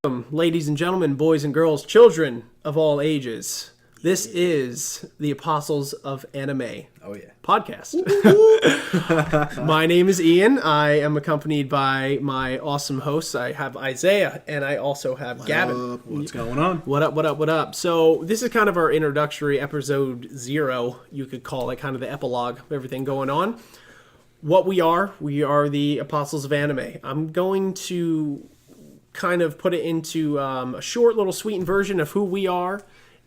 Ladies and gentlemen, boys and girls, children of all ages, this is the Apostles of Anime podcast. My name is Ian. I am accompanied by my awesome hosts. I have Isaiah, and I also have Gavin. What's going on? What up? So this is kind of our introductory episode 0, you could call it, kind of the epilogue of everything going on. What we are the Apostles of Anime. I'm going to kind of put it into a short little sweetened version of who we are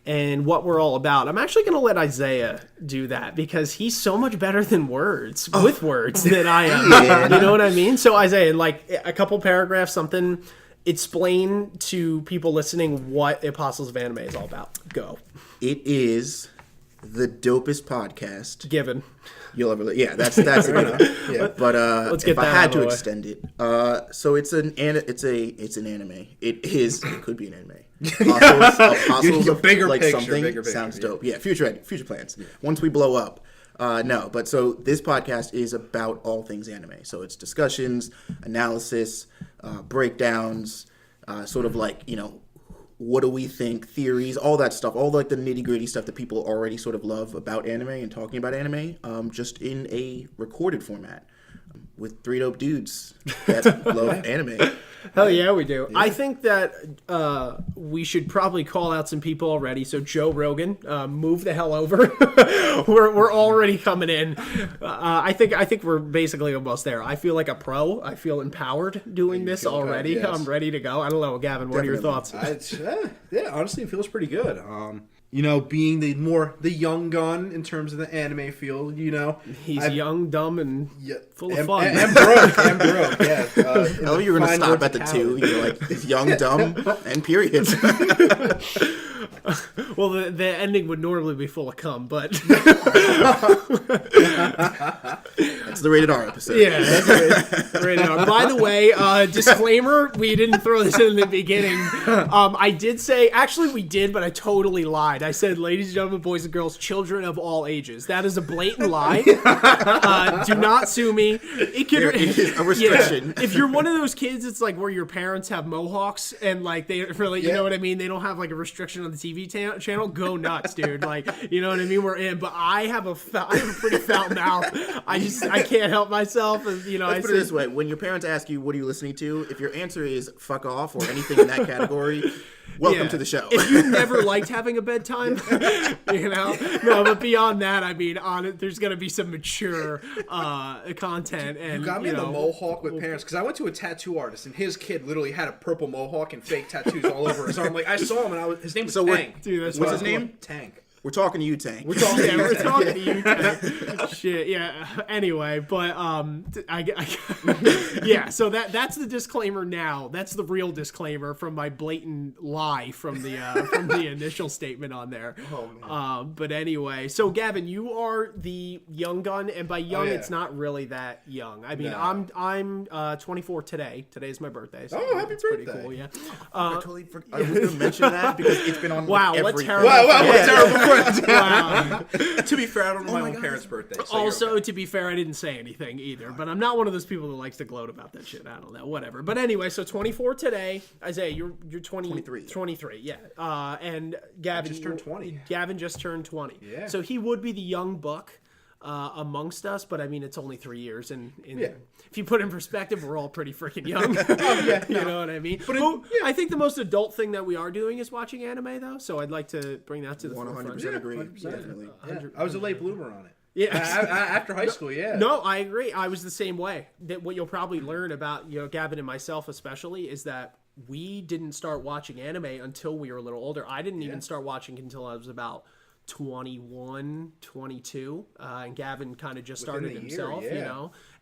and what we're all about. I'm actually going to let Isaiah do that because he's so much better than words with words than I am. Yeah. You know what I mean? So Isaiah, like a couple paragraphs, something, explain to people listening what Apostles of Anime is all about. Go. It is the dopest podcast Given. You'll ever. Yeah, that's a good. Yeah, but let's get if I that had to extend it, so it's an anime. It could be an anime. Apostles of bigger like picture, something bigger picture, sounds dope. Yeah, future plans. Yeah. Once we blow up. No, but so this podcast is about all things anime. So it's discussions, analysis, breakdowns, sort of like, what do we think, theories, all that stuff, all like the nitty gritty stuff that people already sort of love about anime and talking about anime, just in a recorded format with 3 dope dudes that love anime. Hell yeah, we do. Yeah. I think that we should probably call out some people already. So Joe Rogan, move the hell over. we're already coming in. I think we're basically almost there. I feel like a pro. I feel empowered doing this already. Yes. I'm ready to go. I don't know, Gavin. What are your thoughts? Honestly, it feels pretty good. Being the young gun in terms of the anime field, He's young, dumb, and full of fun. And broke, yeah. I love you were going to stop at the 2. You're like, young, dumb, and period. Well, the ending would normally be full of cum, but... That's the rated R episode. Yeah, that's rated R. By the way, disclaimer, we didn't throw this in the beginning. I did say, actually we did, but I totally lied. I said, ladies and gentlemen, boys and girls, children of all ages. That is a blatant lie. Do not sue me. There is a restriction. Yeah, if you're one of those kids, it's like where your parents have mohawks and like they really, you know what I mean? They don't have like a restriction on the TV channel. Go nuts, dude. Like, you know what I mean? We're in. But I have a pretty foul mouth. I can't help myself. Let's put it this way. When your parents ask you, what are you listening to? If your answer is fuck off or anything in that category, welcome to the show. If you never liked having a bedtime, No, but beyond that, I mean, there's going to be some mature content. And you got me in the mohawk with parents, because I went to a tattoo artist, and his kid literally had a purple mohawk and fake tattoos all over his arm. Like, I saw him, and his name was Tank. Dude, what's his name? Tank. We're talking to you, Tank. We're talking to you, Tank. Shit, yeah. Anyway, but yeah. So that's the disclaimer now. That's the real disclaimer from my blatant lie from the initial statement on there. Oh man. But anyway, so Gavin, you are the young gun, and by young, it's not really that young. I mean, no. I'm 24 today. Today's my birthday. So happy birthday! Pretty cool, yeah. I totally forgot. I was going to mention that because it's been on. Wow, every... what terrible! What terrible. Wow. To be fair, I don't know my own parents' birthday. So also, to be fair, I didn't say anything either. But I'm not one of those people that likes to gloat about that shit. I don't know, whatever. But anyway, so 24 today. Isaiah, you're 23. 23, yeah. And Gavin just turned 20. Gavin just turned 20. Yeah. So he would be the young buck amongst us, but I mean, it's only 3 years, and if you put it in perspective, we're all pretty freaking young. You know what I mean? But I think the most adult thing that we are doing is watching anime, though. So I'd like to bring that to the 100% agree. 100%. Definitely. Yeah. I was a late bloomer on it. Yeah, after high school, yeah. No, I agree. I was the same way. That what you'll probably learn about Gavin and myself, especially, is that we didn't start watching anime until we were a little older. I didn't even start watching until I was about 21, 22, and Gavin kind of just started himself,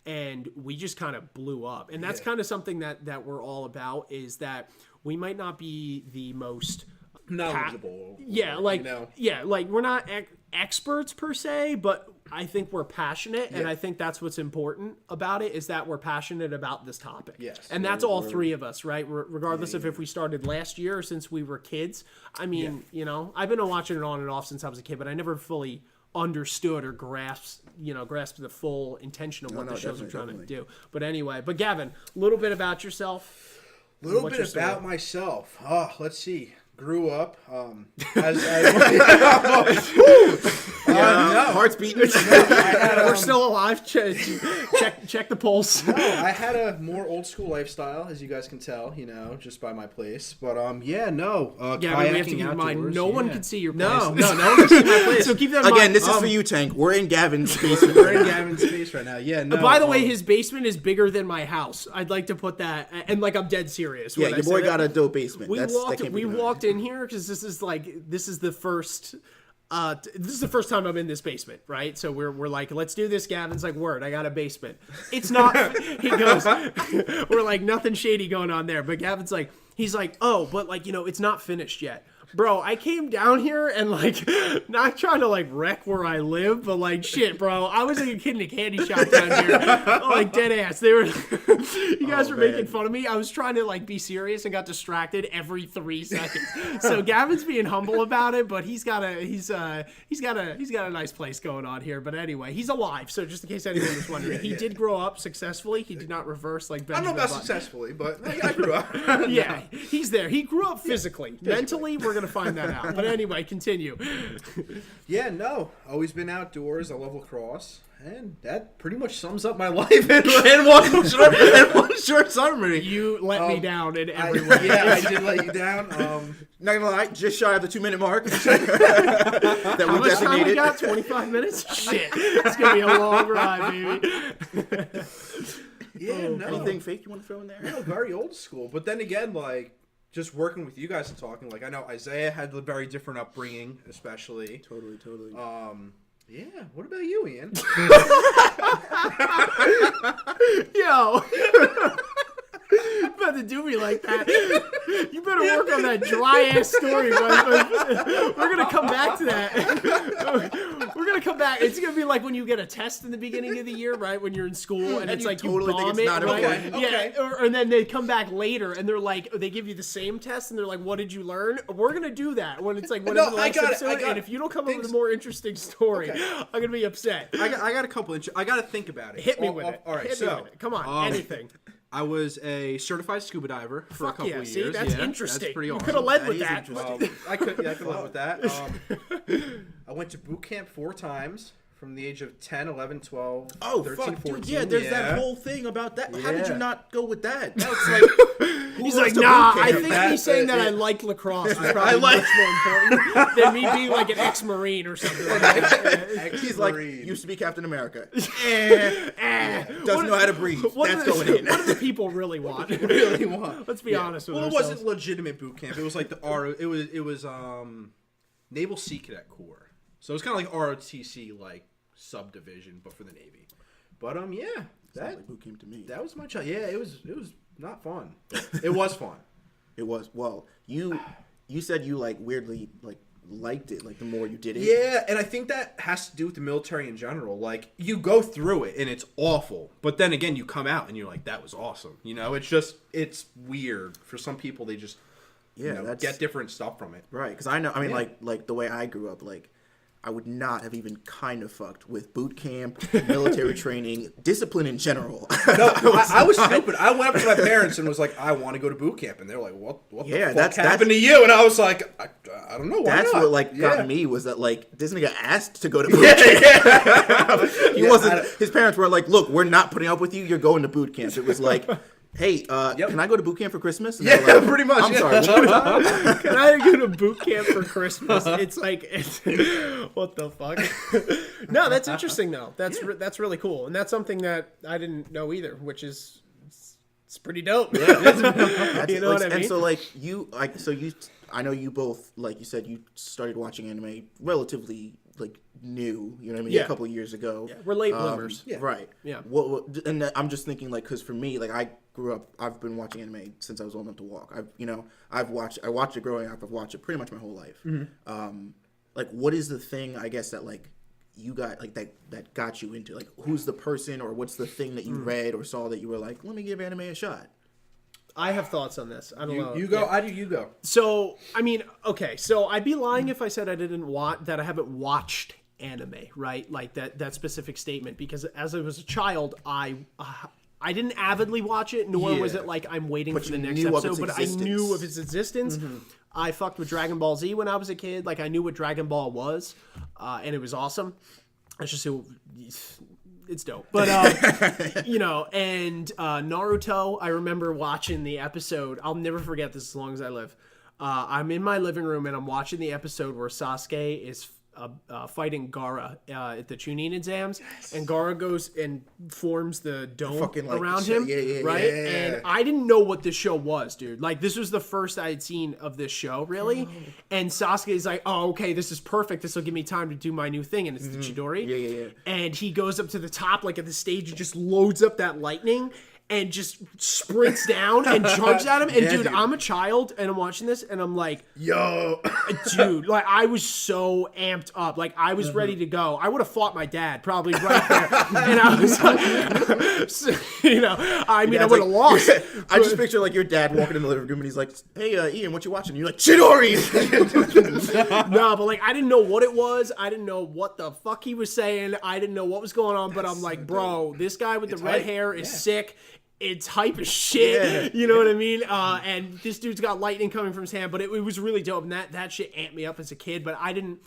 and we just kind of blew up. And that's kind of something that we're all about, is that we might not be the most knowledgeable. Like we're not experts per se, but I think we're passionate, and I think that's what's important about it, is that we're passionate about this topic. Yes. And that's all 3 of us, right? Regardless of if we started last year or since we were kids. I mean, I've been watching it on and off since I was a kid, but I never fully understood or grasped the full intention of what the shows are trying to do. But anyway, Gavin, a little bit about yourself. Little What's bit your story? about myself. Oh, let's see. Grew up Heart's beating. We're still alive. Check the pulse. No, I had a more old school lifestyle, as you guys can tell, just by my place. But Yeah, but we have to keep in mind, no one can see your place. No one can see my place. So keep that in mind. Again, this is for you, Tank. We're in Gavin's basement. We're in Gavin's space right now. Yeah, no. By the way, his basement is bigger than my house. I'd like to put that, and like I'm dead serious. Yeah, when I your say boy that. got a dope basement. We We walked in here because this is the first. This is the first time I'm in this basement, right? So we're like, let's do this. Gavin's like, word, I got a basement. It's not. He goes, we're like, nothing shady going on there. But Gavin's like, he's like, oh, but like it's not finished yet. Bro, I came down here and like, not trying to like wreck where I live, but like shit, bro. I was like a kid in a candy shop down here, like dead ass. They were, you guys were making fun of me. I was trying to like be serious and got distracted every 3 seconds. So Gavin's being humble about it, but he's got a nice place going on here. But anyway, he's alive. So just in case anyone was wondering, he did grow up successfully. He did not reverse like I Benjamin don't know about Button. successfully, but I grew up. Yeah, he's there. He grew up physically. Mentally, we're going to find that out. But anyway, continue. Yeah, no. Always been outdoors. I love lacrosse. And that pretty much sums up my life in one short summary. You let me down in every way. Yeah, I did let you down. Not gonna lie, just shy of the 2-minute mark that How we much time we designated. got? 25 minutes? Shit. It's going to be a long ride, baby. Yeah, no. Anything fake you want to throw in there? No, very old school. But then again, like, just working with you guys and talking, like, I know Isaiah had a very different upbringing, especially. Totally. Yeah, what about you, Ian? Yo. About to do me like that. You better work on that dry ass story, bro. We're gonna come back to that. We're gonna come back. It's gonna be like when you get a test in the beginning of the year, right? When you're in school and it's you like totally you think bomb it's it, not right? okay. Yeah. And then they come back later and they're like, they give you the same test and they're like, what did you learn? We're gonna do that when it's like whatever the I next got it, episode. I got And it. if you don't come up with a more interesting story, I'm gonna be upset. I got a couple. I got to think about it. Hit me with it. All right, Hit me so with it. Come on, anything. I was a certified scuba diver for a couple Yeah, of see, years. that's Yeah, interesting. That's pretty You awesome. could have led That with is that. interesting. I could live with that. I went to boot camp 4 times from the age of 10, 11, 12, Oh, 13, fuck, 14. dude. Yeah, there's yeah. that whole thing about that. How did Yeah. you not go with that? That's like, He's goes like, to nah, boot I camp? think That- me saying that I it- liked lacrosse was probably much more important than me being like an ex-Marine or something like that. He's like, Ex-Marine. used to be Captain America. Doesn't know how to breathe. That's going in. What do the people really want? really want. Let's be honest with Well, it ourselves. wasn't legitimate boot camp. It was like it was Naval Sea Cadet Corps. So it was kind of like ROTC like subdivision, but for the Navy. But yeah, Sounds like boot camp to me. that was my child. Yeah, it was not fun. It was fun. It was. Well, you said you like weirdly liked it like the more you did it. Yeah, and I think that has to do with the military in general. Like, you go through it and it's awful, but then again you come out and you're like, that was awesome. It's weird for some people. They just that's get different stuff from it. right. Because I know. I mean, Yeah. like the way I grew up, like I would not have even kind of fucked with boot camp, military training, discipline in general. No, I was stupid. I went up to my parents and was like, I want to go to boot camp, and they're like, what Yeah, the fuck that's- happened to you? And I was like, I don't know. Why That's not? what Yeah. got me was that this nigga asked to go to boot camp. He wasn't. His parents were like, "Look, we're not putting up with you. You're going to boot camp." It was like, "Hey, can I go to boot camp for Christmas?" And Yeah, they're like, pretty much. I'm yeah. sorry. What? Can I go to boot camp for Christmas? It's like, what the fuck? No, that's interesting though. That's really cool, and that's something that I didn't know either, which is it's pretty dope. You know what I mean? And so I know you both, like you said, you started watching anime relatively new. You know what I mean? Yeah. A couple of years ago. Yeah, we're late bloomers. Yeah. Right. Yeah. And I'm just thinking because for me, I grew up. I've been watching anime since I was old enough to walk. I watched it growing up. I've watched it pretty much my whole life. Mm-hmm. What is the thing I guess that you got that got you into who's the person or what's the thing that you read or saw that you were like, let me give anime a shot. I have thoughts on this. I don't know. You go. Yeah. I do. You go. So, I mean, okay. So I'd be lying if I said I haven't watched anime, right? Like that specific statement, because as I was a child, I I didn't avidly watch it, nor was Yeah. it like I'm waiting But for the you next knew of episode, its but I knew of existence. its existence. I fucked with Dragon Ball Z when I was a kid. Like, I knew what Dragon Ball was, and it was awesome. It's just, it's dope. But, and Naruto, I remember watching the episode. I'll never forget this as long as I live. I'm in my living room, and I'm watching the episode where Sasuke is fighting Gaara at the Chunin exams, and Gaara goes and forms the dome Fucking, like, around shit. him, Yeah, right? yeah. And I didn't know what this show was, dude. Like, this was the first I had seen of this show, really. And Sasuke's like, oh, okay, this is perfect. This will give me time to do my new thing, and it's the Chidori. Yeah. And he goes up to the top, like, at the stage, and just loads up that lightning, and just sprints down and charges at him. And Yeah, dude, dude. I'm a child, and I'm watching this, and I'm like, Yo. dude, like, I was so amped up. Like, I was ready to go. I would have fought my dad probably right there. And I was like, so, I mean, I would have lost. I just picture like your dad walking in the living room and he's like, "Hey, Ian, what you watching?" And you're like, "Chidori." No, but like, I didn't know what it was. I didn't know what the fuck he was saying. I didn't know what was going on, but I'm like, bro, this guy with the red hype. hair is sick. It's hype as shit. You know what I mean? And this dude's got lightning coming from his hand, but it was really dope. And that shit amped me up as a kid. But I didn't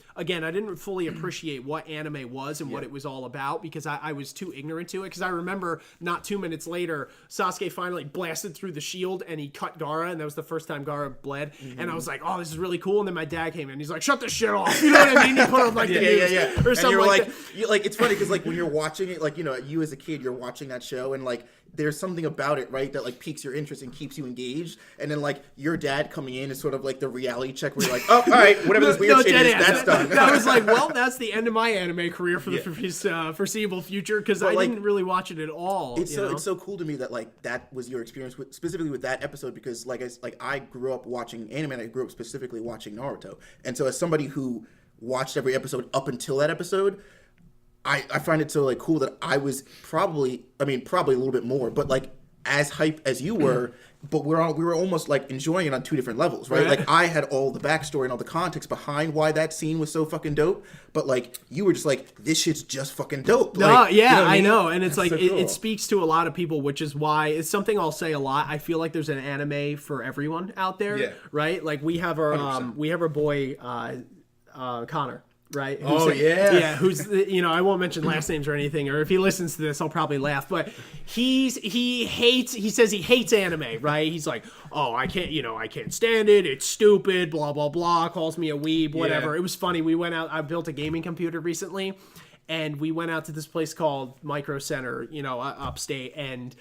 fully appreciate what anime was and what it was all about because I was too ignorant to it. Because I remember not 2 minutes later, Sasuke finally blasted through the shield and he cut Gaara. And that was the first time Gaara bled. And I was like, oh, this is really cool. And then my dad came in. He's like, shut this shit off. You know what I mean? He put on like the news or And something you're like like, that. it's funny because like when you're watching it, like you as a kid, you're watching that show and like there's something about it, right, that like piques your interest and keeps you engaged. And then like your dad coming in is sort of like the reality check where you're like, oh, all right, whatever this weird shit is, that's done. That was like, well, that's the end of my anime career for the foreseeable future because I didn't really watch it at all. It's so cool to me that like that was your experience with, specifically with that episode because I grew up watching anime and I grew up specifically watching Naruto. And so as somebody who watched every episode up until that episode, I find it so like cool that I was probably a little bit more, but like as hype as you were, but we were almost like enjoying it on two different levels, right? Like I had all the backstory and all the context behind why that scene was so fucking dope, but like you were just like, this shit's just fucking dope. No, like, yeah, you know what I mean? know, and it's like so cool. it speaks to a lot of people, which is why it's something I'll say a lot. I feel like there's an anime for everyone out there, right? Like we have our boy Connor. Right? Who's I won't mention last names or anything, or if he listens to this, I'll probably laugh. But he says he hates anime, right? He's like, oh, I can't stand it. It's stupid. Blah blah blah. Calls me a weeb. Whatever. It was funny. We went out. I built a gaming computer recently, and we went out to this place called Micro Center, upstate, and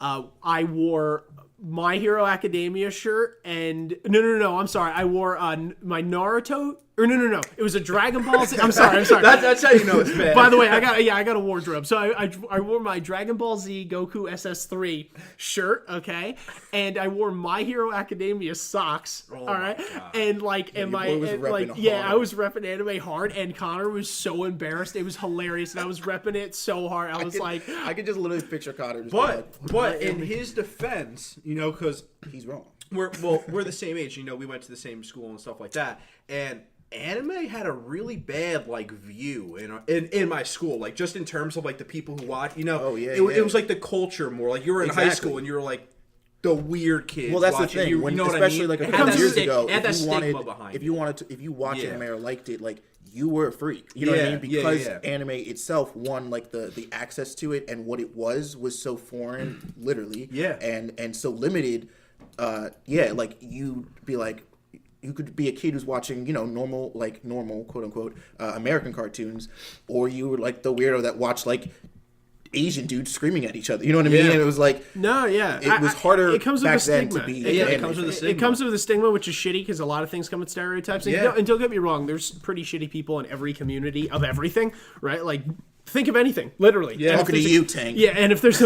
I wore My Hero Academia shirt and no, I'm sorry. I wore my Naruto. Or no. It was a Dragon Ball Z. I'm sorry. That's how you know it's bad. By the way, I got a wardrobe. So I wore my Dragon Ball Z Goku SS3 shirt, okay? And I wore My Hero Academia socks, all right? And like I was repping anime hard and Connor was so embarrassed. It was hilarious and I was repping it so hard. I could just literally picture Connor just but in his defense, because he's wrong. We're the same age, we went to the same school and stuff like that. And anime had a really bad like view in my school, like just in terms of like the people who watch. It was like the culture more. Like you were in high school and you were like the weird kids. Well, that's watching. the thing. You know especially what I mean? like a couple years ago, if you watched anime or liked it, like you were a freak. You know what I mean? Because anime itself won like the access to it, and what it was so foreign, literally. Yeah. And so limited. Like you'd be like. You could be a kid who's watching, normal, quote unquote, American cartoons, or you were like the weirdo that watched like Asian dudes screaming at each other. You know what I mean? And it was like, it was harder it comes with back a then stigma. to be. It comes with a stigma. It comes with a stigma, which is shitty because a lot of things come with stereotypes. And don't get me wrong, there's pretty shitty people in every community of everything, right? Like. Think of anything, literally. Yeah, talking to you, Tank. Yeah, and if there's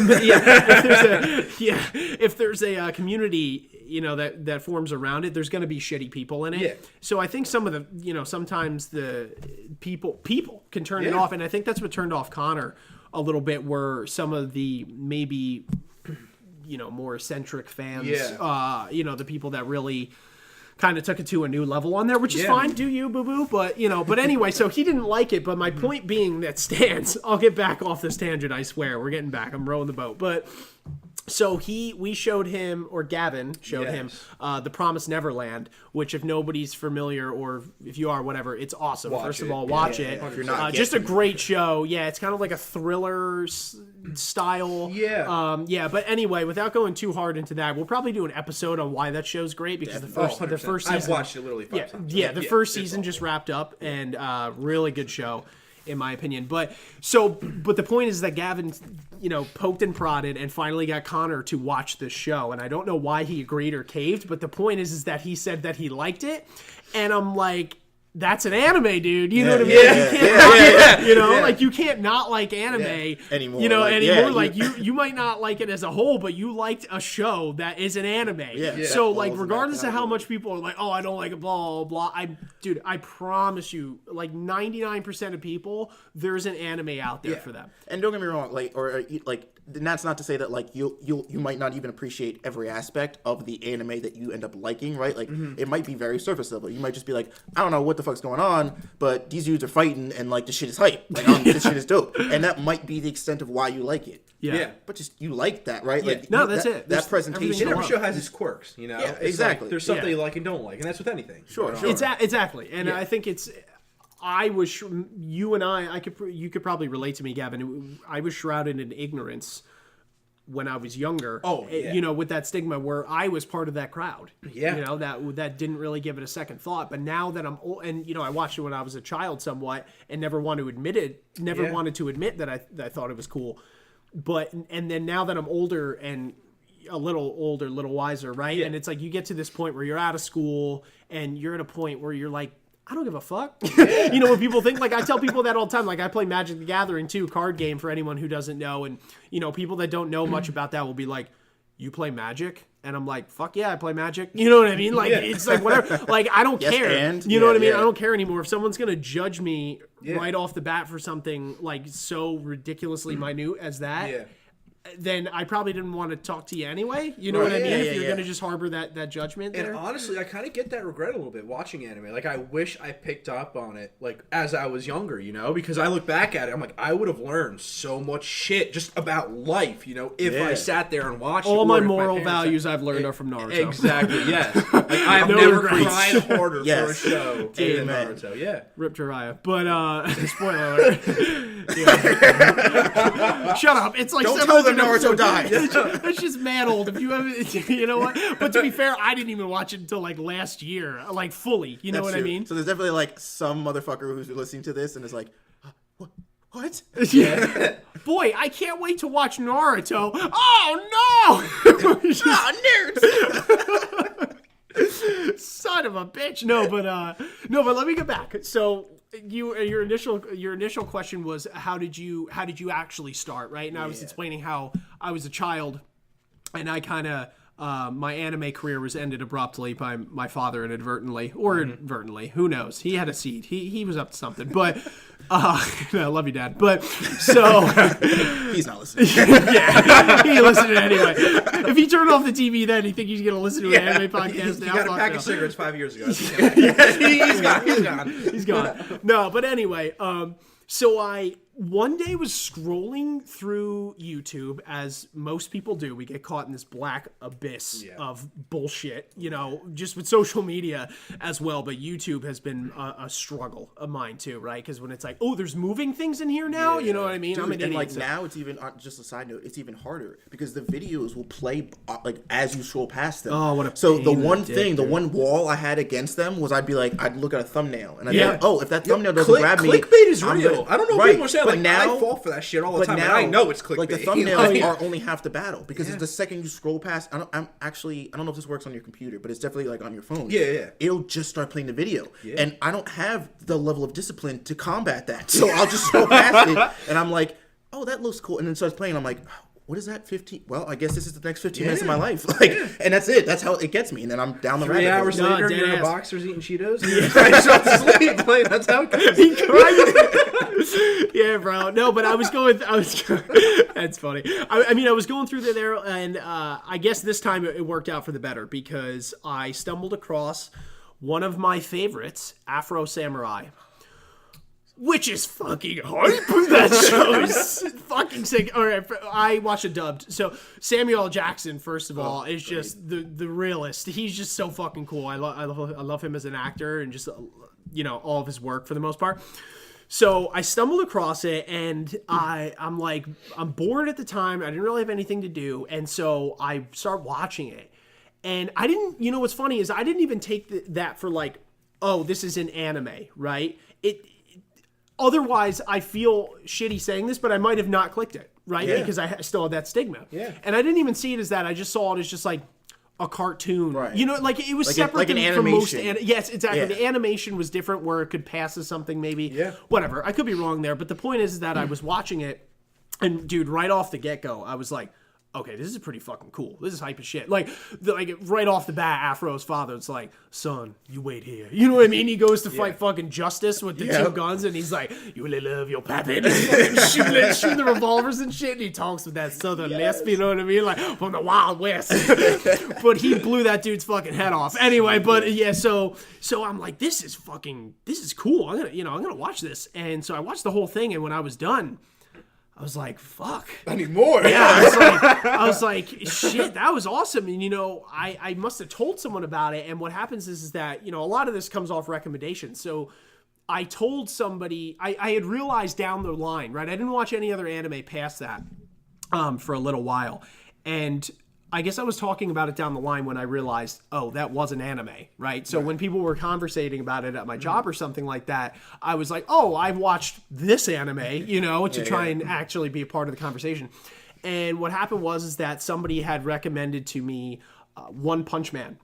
a community, that forms around it, there's going to be shitty people in it. Yeah. So I think some of the, sometimes the people can turn it off, and I think that's what turned off Connor a little bit. Were some of the maybe, more eccentric fans, the people that really kind of took it to a new level on there, which is fine. Do you, boo-boo? But, but anyway, so he didn't like it. But my point being that stands. I'll get back off this tangent, I swear. We're getting back. I'm rowing the boat. But... So we showed him, or Gavin showed him, The Promised Neverland, which if nobody's familiar, or if you are, whatever, it's awesome. First of all, watch it. If you're not just a great show. Yeah, it's kind of like a thriller style. Yeah. But anyway, without going too hard into that, we'll probably do an episode on why that show's great, because the first season... I've watched it literally 5 times. The first season just wrapped up, and really good show, in my opinion. But the point is that Gavin, poked and prodded and finally got Connor to watch this show. And I don't know why he agreed or caved, but the point is that he said that he liked it. And I'm like, that's an anime, dude. You know what I mean? Like you can't not like anime anymore. You might not like it as a whole, but you liked a show that is an anime. So regardless of how much people are like, oh, I don't like it, blah blah. I promise you, like 99% of people, there's an anime out there for them. And don't get me wrong, and that's not to say that you might not even appreciate every aspect of the anime that you end up liking, right? It might be very surface level. You might just be like, I don't know what the fuck's going on, but these dudes are fighting and this shit is hype. This shit is dope. And that might be the extent of why you like it. Yeah. But just you like that, right? That's it. That presentation. Every show has its quirks, Yeah, exactly. There's something you like and don't like, and that's with anything. Sure. Exactly. And I think it's... you could probably relate to me, Gavin. I was shrouded in ignorance when I was younger. Oh, yeah. With that stigma where I was part of that crowd. Yeah. That didn't really give it a second thought. But now that I'm old, and I watched it when I was a child somewhat, and never wanted to admit that I thought it was cool. And then now that I'm older and a little older, a little wiser, right? Yeah. And it's like you get to this point where you're out of school and you're at a point where you're like, I don't give a fuck. Yeah. What people think. I tell people that all the time. I play Magic the Gathering too, card game for anyone who doesn't know. And, people that don't know much about that will be like, you play Magic? And I'm like, fuck yeah, I play Magic. You know what I mean? It's like whatever. I don't care. You know what I mean? I don't care anymore. If someone's going to judge me right off the bat for something so ridiculously minute as that, then I probably didn't want to talk to you anyway. You know what I mean? If you're going to just harbor that judgment there. And honestly, I kind of get that regret a little bit watching anime. I wish I picked up on it, as I was younger, because I look back at it, I'm like, I would have learned so much shit just about life, if I sat there and watched all my moral values I've learned are from Naruto. Exactly, yes. I've never cried harder for a show than Naruto. Yeah. Rip Jiraiya. But, spoiler alert. Shut up. It's like don't tell them Naruto died. It's just mad old. If you haven't, you know what? But to be fair, I didn't even watch it until last year, fully. You know what I mean? So there's definitely some motherfucker who's listening to this and is like, what? Yeah. Boy, I can't wait to watch Naruto. Oh no! Nerds. Son of a bitch. No, but let me get back. So your initial question was how did you actually start, right? And I was explaining how I was a child and I kind of my anime career was ended abruptly by my father inadvertently or inadvertently, who knows? He had a seed. He was up to something. But I love you, Dad. But so he's not listening. He listened anyway. If he turned off the TV, then you think he's gonna listen to an anime podcast now? He got a pack of cigarettes 5 years ago. He's gone. No, but anyway, so I one day was scrolling through YouTube, as most people do. We get caught in this black abyss of bullshit, just with social media as well. But YouTube has been a struggle of mine too, right? Because when it's like, oh, there's moving things in here now, you know what I mean? Dude, I'm an idiot. Now it's even, just a side note, it's even harder because the videos will play as you scroll past them. Oh, what a So the one wall I had against them was I'd look at a thumbnail and I'd be like, oh, if that thumbnail doesn't grab me, clickbait is real. I don't know what people are saying. But now, I fall for that shit all the time. Now, I know it's clickbait. The thumbnails are only half the battle because the second you scroll past, I don't know if this works on your computer, but it's definitely on your phone. Yeah. It'll just start playing the video, and I don't have the level of discipline to combat that, so I'll just scroll past it, and I'm like, oh, that looks cool, and then it starts playing. I'm like, what is that? 15? Well, I guess this is the next 15 minutes of my life. Like, and that's it. That's how it gets me. And then I'm down the 3 rabbit hours hole. later, dead you're in ass. a boxers eating Cheetos. I just went to sleep. Like, that's how it goes. Yeah, bro. No, but that's funny. I mean, I was going through there, and I guess this time it worked out for the better because I stumbled across one of my favorites, Afro Samurai. Which is fucking hype. That show is fucking sick. All right, I watched it dubbed. So Samuel L. Jackson, first of all, is just the realist. He's just so fucking cool. I love him as an actor and just all of his work for the most part. So I stumbled across it, and I'm bored at the time. I didn't really have anything to do, and so I start watching it. And I didn't. What's funny is I didn't even take that for like, oh, this is an anime, right? Otherwise, I feel shitty saying this, but I might have not clicked it, right? Yeah. Because I still had that stigma. Yeah. And I didn't even see it as that. I just saw it as just like a cartoon. Right. Like it was Like separate an from most. animation. Yes, exactly. Yeah. The animation was different where it could pass as something maybe. Yeah. Whatever. I could be wrong there. But the point is that I was watching it, and dude, right off the get-go, I was like, okay, this is pretty fucking cool. This is hype as shit. Like right off the bat, Afro's father, it's like, son, you wait here. You know what I mean? He goes to fight fucking Justice with the two guns, and he's like, you really love your pappy. And he's fucking shooting the revolvers and shit, and he talks with that southern lisp, you know what I mean? Like, from the Wild West. But he blew that dude's fucking head off. Anyway, but yeah, so I'm like, this is cool. I'm gonna watch this. And so I watched the whole thing, and when I was done, I was like, fuck. I need more. Yeah, I was like, shit, that was awesome. And, I must have told someone about it. And what happens is that, a lot of this comes off recommendations. So I told somebody, I had realized down the line, right? I didn't watch any other anime past that for a little while. And I guess I was talking about it down the line when I realized, oh, that was an anime, right? So when people were conversating about it at my job or something like that, I was like, oh, I've watched this anime, to try and actually be a part of the conversation. And what happened is that somebody had recommended to me One Punch Man,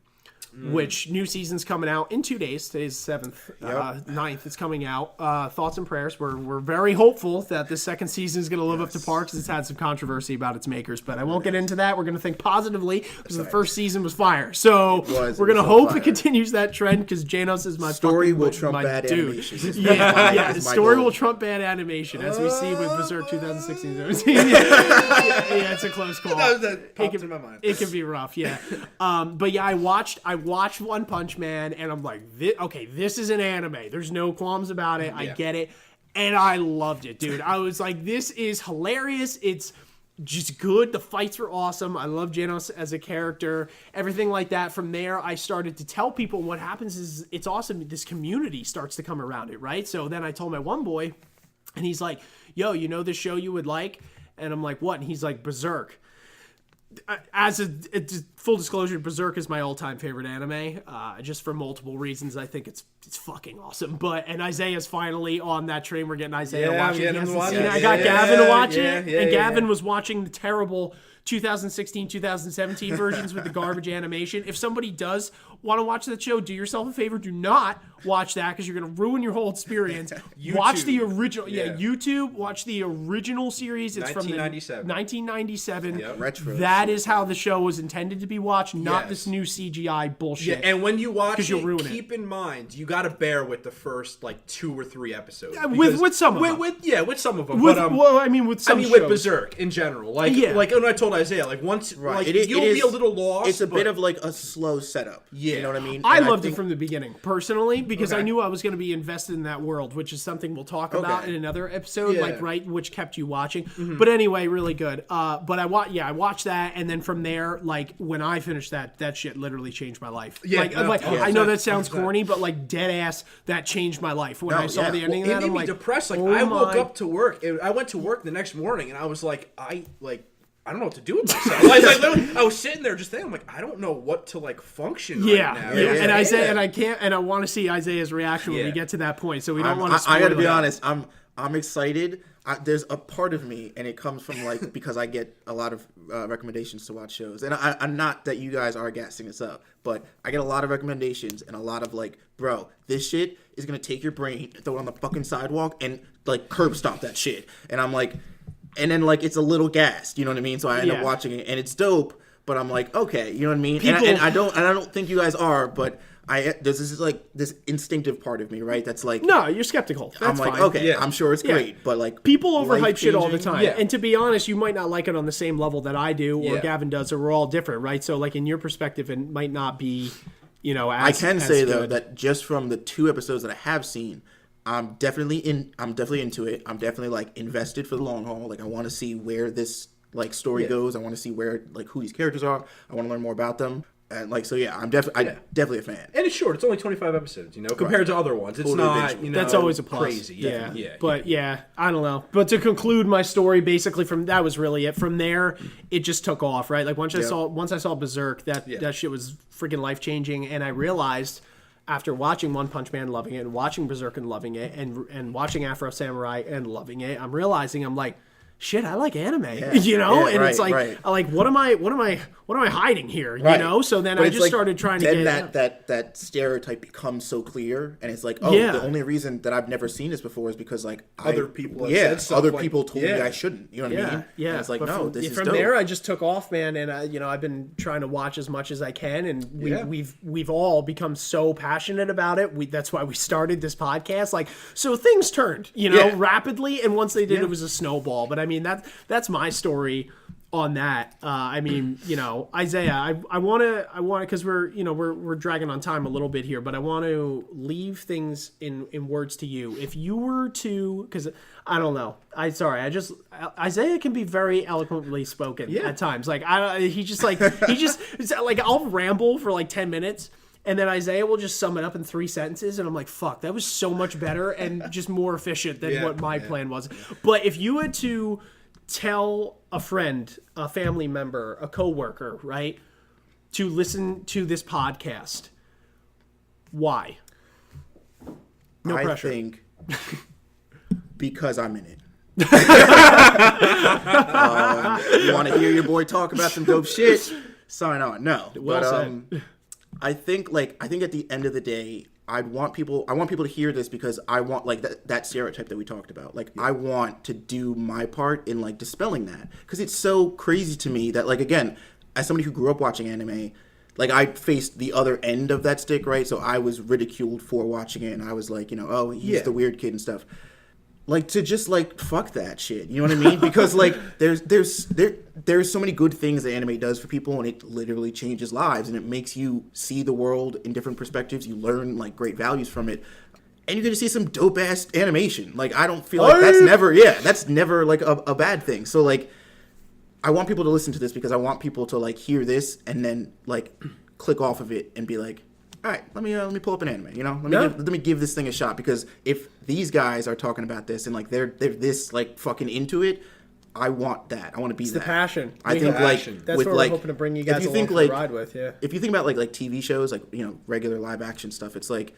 which new season's coming out in 2 days. Today's the 7th, 9th. It's coming out. Thoughts and prayers. We're very hopeful that this second season is going to live up to par because it's had some controversy about its makers. But I won't get into that. We're going to think positively because the first season was fire. So we're going to hope it continues that trend because Janos is my Story fucking, will trump my bad dude. animation. Yeah, the story will trump bad animation as we see with Berserk 2016-17. Yeah, it's a close call. That popped in my mind. It can be rough, yeah. But yeah, I watched One Punch Man, and I'm like, this is an anime. There's no qualms about it. I get it. And I loved it, dude. I was like, this is hilarious. It's just good. The fights were awesome. I love Janos as a character. Everything like that. From there, I started to tell people what happens is it's awesome. This community starts to come around it, right? So then I told my one boy, and he's like, yo, this show you would like? And I'm like, what? And he's like, Berserk. As a full disclosure, Berserk is my all-time favorite anime, just for multiple reasons. I think it's fucking awesome. And Isaiah's finally on that train. We're getting Isaiah to watch it. He hasn't seen it. I got Gavin to watch it, and Gavin was watching the terrible 2016, 2017 versions with the garbage animation. If somebody does want to watch that show, do yourself a favor. Do not watch that because you're going to ruin your whole experience. Watch the original. Yeah, YouTube. Watch the original series. It's 1997. from 1997. Yep. Retro. That is how the show was intended to be watched, not this new CGI bullshit. Yeah, and when you watch you'll ruin it, keep in mind you got to bear with the first 2 or 3 episodes. With some of them. With some of them. With some with Berserk in general. Like when I told Isaiah, once you'll be a little lost. It's a bit of a slow setup. Yeah. You know what I mean? I loved it from the beginning, personally, because I knew I was going to be invested in that world, which is something we'll talk about in another episode, which kept you watching. Mm-hmm. But anyway, really good. But I watched that, and then from there, when I finished that shit literally changed my life. Yeah, I know that sounds corny, but dead ass, that changed my life. When I saw the ending of that, it made me depressed. I woke up to work. I went to work the next morning, and I was like, I don't know what to do with myself. Literally, I was sitting there just thinking, I'm like, I don't know what to function right now. And Isaiah, and I can't, and I want to see Isaiah's reaction when we get to that point. So we don't want to spoil I gotta be honest. I'm excited. There's a part of me, and it comes from because I get a lot of recommendations to watch shows, and I'm not that you guys are gassing us up, but I get a lot of recommendations and a lot of bro, this shit is gonna take your brain, throw it on the fucking sidewalk, and curb stomp that shit, and I'm like, and then like it's a little gassed, you know what I mean? So I end up watching it, and it's dope. But I'm like, okay, you know what I mean? And I don't think you guys are, but this is like this instinctive part of me, right? That's like, no, you're skeptical. That's I'm like, fine. okay, I'm sure it's great, but like people overhype shit all the time. Yeah. And to be honest, you might not like it on the same level that I do or Gavin does, or we're all different, right? So like in your perspective, it might not be, you know, as I can as say good. though that just from the 2 episodes that I have seen, I'm definitely into it. I'm definitely like invested for the long haul. Like I want to see where this like story goes. I want to see where like who these characters are. I want to learn more about them. And like so, I'm definitely a fan. And it's short. It's only 25 episodes, you know, compared to other ones. It's Totally not, bingeable. you know, That's always a plus. crazy. Yeah. Yeah. But yeah, I don't know. But to conclude my story, basically from that was really it. From there, it just took off, right? Like once I saw Berserk, that shit was freaking life changing, and I realized after watching One Punch Man, loving it, and watching Berserk and loving it, and watching Afro Samurai and loving it, I'm realizing I'm like, shit, I like anime, you know, and it's like, what am I hiding here, you know? So then I just started trying to get that stereotype becomes so clear, and it's like, the only reason that I've never seen this before is because like other people have said other stuff people like, told me I shouldn't, you know what I mean? Yeah, and it's like, but no, this is from dope. there I just took off, man, and I've been trying to watch as much as I can, and we've all become so passionate about it. That's why we started this podcast. Like, so things turned, you know, rapidly, and once they did, it was a snowball. But I mean, that's my story on that. I mean, you know, Isaiah, I want to, because we're dragging on time a little bit here, but I want to leave things in words to you. If you were to, because I don't know, Isaiah can be very eloquently spoken at times. Like it's like I'll ramble for like 10 minutes. And then Isaiah will just sum it up in 3 sentences, and I'm like, fuck, that was so much better and just more efficient than what my plan was. But if you had to tell a friend, a family member, a coworker, right, to listen to this podcast, why? No pressure. I think because I'm in it. You want to hear your boy talk about some dope shit? Sign on. No, Well said. I think at the end of the day, I want people to hear this because I want like that stereotype that we talked about. Like I want to do my part in like dispelling that, because it's so crazy to me that like, again, as somebody who grew up watching anime, like I faced the other end of that stick, right? So I was ridiculed for watching it, and I was like, you know, oh, he's the weird kid and stuff. Like to just like fuck that shit, you know what I mean? Because like there's so many good things that anime does for people, and it literally changes lives, and it makes you see the world in different perspectives. You learn like great values from it, and you're gonna see some dope ass animation. Like I don't feel like that's never like a bad thing. So like I want people to listen to this because I want people to like hear this and then like click off of it and be like, all right, let me pull up an anime, you know? Let me give this thing a shot, because if these guys are talking about this and like they're this like fucking into it, I want that. I want to be that. The passion. I think like that's with what like we're hoping to bring you guys along for the ride with. Yeah. If you think about like TV shows, like, you know, regular live action stuff, it's like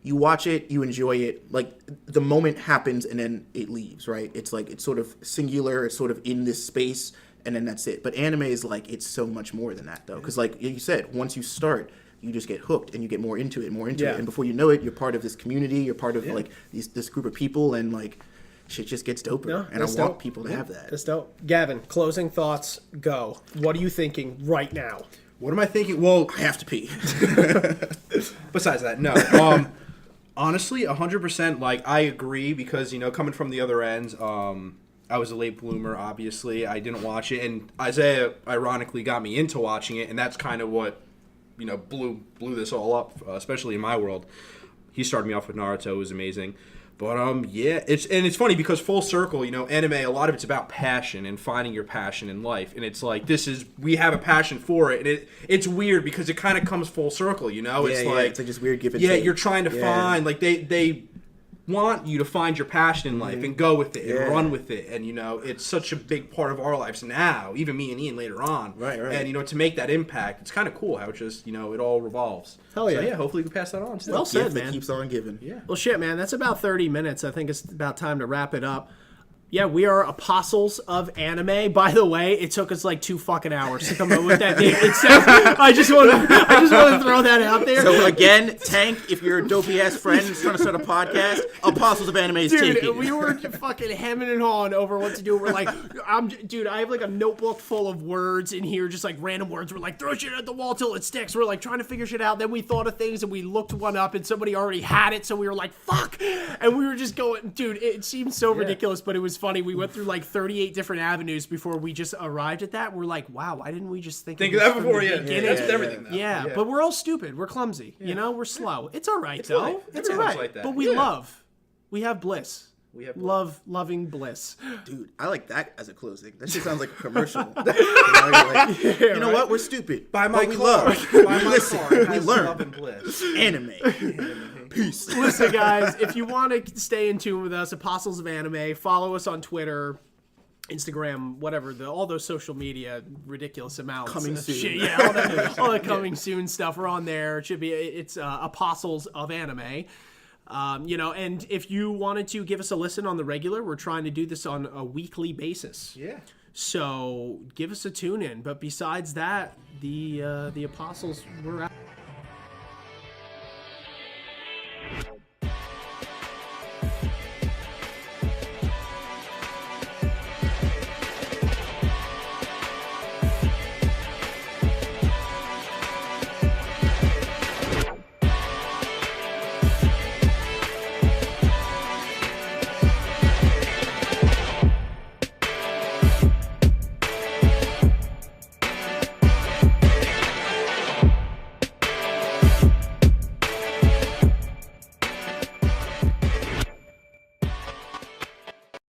you watch it, you enjoy it, like the moment happens and then it leaves, right? It's like it's sort of singular, it's sort of in this space, and then that's it. But anime is like it's so much more than that though, because like you said, once you start, you just get hooked and you get more into it, and before you know it, you're part of this community, you're part of like this group of people, and like shit just gets doper. And I want people to have that. That's dope. Gavin, closing thoughts, go. What are you thinking right now? What am I thinking? Well, I have to pee. Besides that, no. Honestly, 100%. Like I agree, because you know, coming from the other end, I was a late bloomer. Obviously, I didn't watch it, and Isaiah ironically got me into watching it, and that's kind of what, you know, blew this all up, especially in my world. He started me off with Naruto. It was amazing. But it's funny because full circle, you know, anime, a lot of it's about passion and finding your passion in life. And it's like, we have a passion for it. And it's weird because it kind of comes full circle, you know? It's like just weird give and take. You're trying to find, like, they want you to find your passion in life and go with it and run with it. And, you know, it's such a big part of our lives now, even me and Ian later on. Right. And, you know, to make that impact, it's kind of cool how it just, you know, it all revolves. Hell yeah. So, hopefully we can pass that on. Well said, man. That keeps on giving. Yeah. Well, shit, man, that's about 30 minutes. I think it's about time to wrap it up. Yeah, we are Apostles of Anime. By the way, it took us like 2 fucking hours to come up with that name. I just want to throw that out there. So again, Tank, if you're a dopey ass friend who's trying to start a podcast, Apostles of Anime is taking. Dude, we were fucking hemming and hawing over what to do. We're like, I have like a notebook full of words in here, just like random words. We're like, throw shit at the wall till it sticks. We're like trying to figure shit out. Then we thought of things and we looked one up and somebody already had it. So we were like, fuck. And we were just going, dude, it seemed so ridiculous, but it was funny. We went through like 38 different avenues before we just arrived at that. We're like, wow, why didn't we just think of of that before? That's with everything. Though. Yeah, but we're all stupid. We're clumsy. You know, we're slow. It's all right, though. Right. It's all right. Like that. But we love. We have bliss. We have loving bliss. Dude, I like that as a closing. That shit sounds like a commercial. You know what? We're stupid. Buy my but we car. love. Buy my Listen, car. It we has learn. love and bliss. Anime. Peace. Listen, guys, if you want to stay in tune with us, Apostles of Anime, follow us on Twitter, Instagram, whatever, all those social media ridiculous amounts. Coming of soon. Shit. Yeah, all the coming soon stuff. We're on there. It's Apostles of Anime. And if you wanted to give us a listen on the regular, we're trying to do this on a weekly basis. Yeah. So give us a tune in. But besides that, the Apostles, we're out.